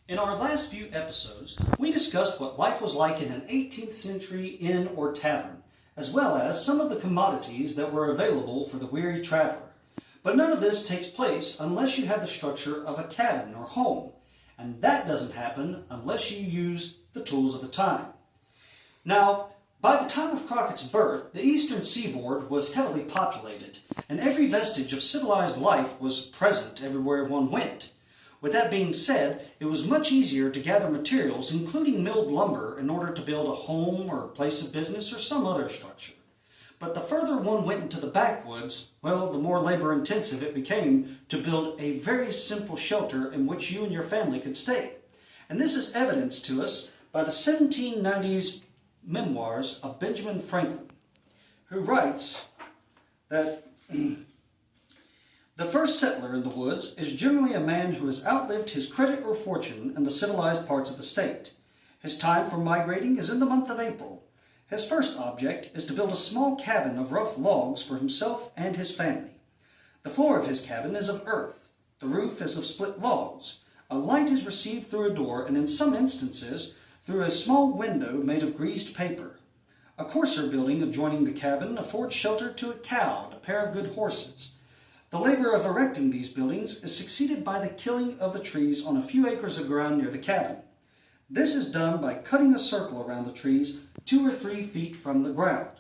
In our last few episodes, we discussed what life was like in an 18th century inn or tavern, as well as some of the commodities that were available for the weary traveler. But none of this takes place unless you have the structure of a cabin or home, and that doesn't happen unless you use the tools of the time. Now, by the time of Crockett's birth, the eastern seaboard was heavily populated, and every vestige of civilized life was present everywhere one went. With that being said, it was much easier to gather materials, including milled lumber, in order to build a home or a place of business or some other structure. But the further one went into the backwoods, well, the more labor-intensive it became to build a very simple shelter in which you and your family could stay. And this is evidenced to us by the 1790s memoirs of Benjamin Franklin, who writes that the first settler in the woods is generally a man who has outlived his credit or fortune in the civilized parts of the state. His time for migrating is in the month of April. His first object is to build a small cabin of rough logs for himself and his family. The floor of his cabin is of earth. The roof is of split logs. A light is received through a door, and in some instances, through a small window made of greased paper. A coarser building adjoining the cabin affords shelter to a cow and a pair of good horses. The labor of erecting these buildings is succeeded by the killing of the trees on a few acres of ground near the cabin. This is done by cutting a circle around the trees 2 or 3 feet from the ground.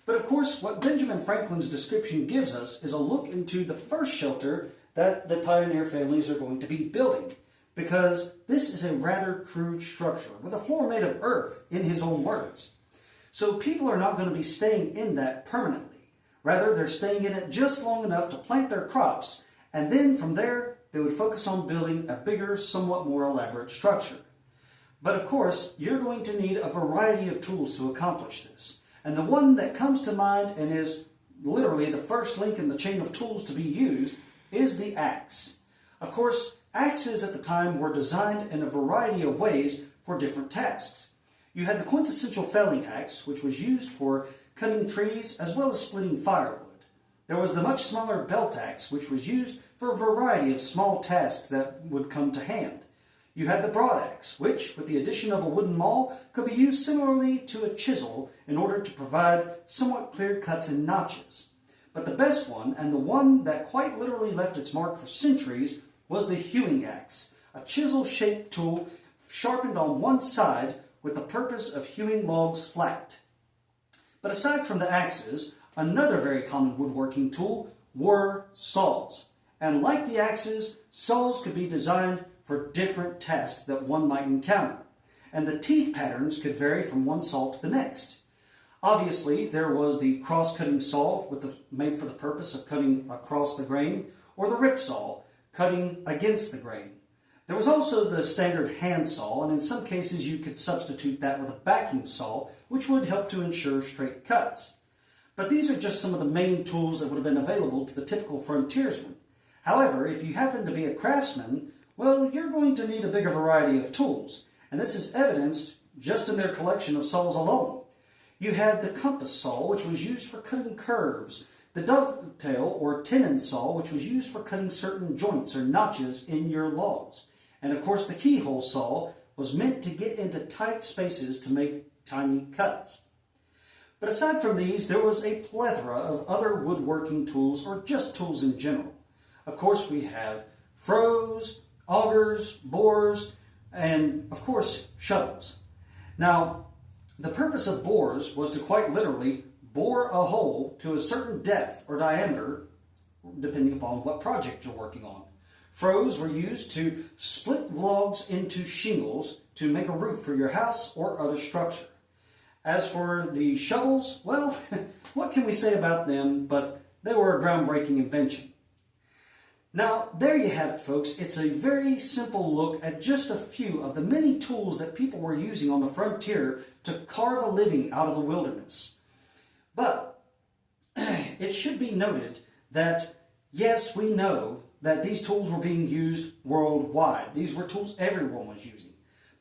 But of course, what Benjamin Franklin's description gives us is a look into the first shelter that the pioneer families are going to be building, because this is a rather crude structure with a floor made of earth, in his own words. So people are not going to be staying in that permanently. Rather, they're staying in it just long enough to plant their crops, and then from there, they would focus on building a bigger, somewhat more elaborate structure. But of course, you're going to need a variety of tools to accomplish this. And the one that comes to mind and is literally the first link in the chain of tools to be used is the axe. Of course, axes at the time were designed in a variety of ways for different tasks. You had the quintessential felling axe, which was used for cutting trees as well as splitting firewood. There was the much smaller belt axe, which was used for a variety of small tasks that would come to hand. You had the broad axe, which, with the addition of a wooden maul, could be used similarly to a chisel in order to provide somewhat clear cuts and notches. But the best one, and the one that quite literally left its mark for centuries, was the hewing axe, a chisel-shaped tool sharpened on one side with the purpose of hewing logs flat. But aside from the axes, another very common woodworking tool were saws. And like the axes, saws could be designed for different tasks that one might encounter. And the teeth patterns could vary from one saw to the next. Obviously, there was the cross-cutting saw made for the purpose of cutting across the grain, or the rip saw, cutting against the grain. There was also the standard hand saw, and in some cases you could substitute that with a backing saw, which would help to ensure straight cuts. But these are just some of the main tools that would have been available to the typical frontiersman. However, if you happen to be a craftsman, well, you're going to need a bigger variety of tools, and this is evidenced just in their collection of saws alone. You had the compass saw, which was used for cutting curves, the dovetail or tenon saw, which was used for cutting certain joints or notches in your logs. And of course, the keyhole saw was meant to get into tight spaces to make tiny cuts. But aside from these, there was a plethora of other woodworking tools, or just tools in general. Of course, we have froes, augers, bores, and of course, shovels. Now, the purpose of bores was to quite literally bore a hole to a certain depth or diameter, depending upon what project you're working on. Froes were used to split logs into shingles to make a roof for your house or other structure. As for the shovels, well, what can we say about them, but they were a groundbreaking invention. Now, there you have it, folks. It's a very simple look at just a few of the many tools that people were using on the frontier to carve a living out of the wilderness. But it should be noted that, yes, we know that these tools were being used worldwide. These were tools everyone was using.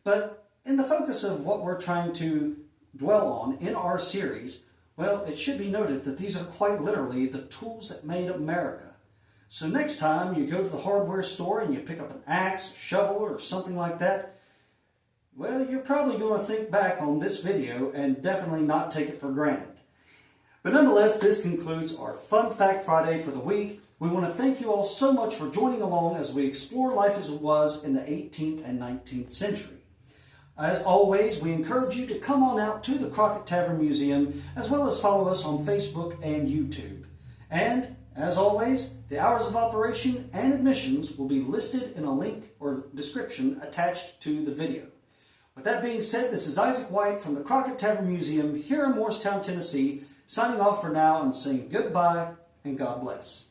But in the focus of what we're trying to dwell on in our series, well, it should be noted that these are quite literally the tools that made America. So next time you go to the hardware store and you pick up an axe, shovel, or something like that, well, you're probably going to think back on this video and definitely not take it for granted. But nonetheless, this concludes our Fun Fact Friday for the week. We want to thank you all so much for joining along as we explore life as it was in the 18th and 19th century. As always, we encourage you to come on out to the Crockett Tavern Museum, as well as follow us on Facebook and YouTube. And, as always, the hours of operation and admissions will be listed in a link or description attached to the video. With that being said, this is Isaac White from the Crockett Tavern Museum here in Morristown, Tennessee, signing off for now and saying goodbye and God bless.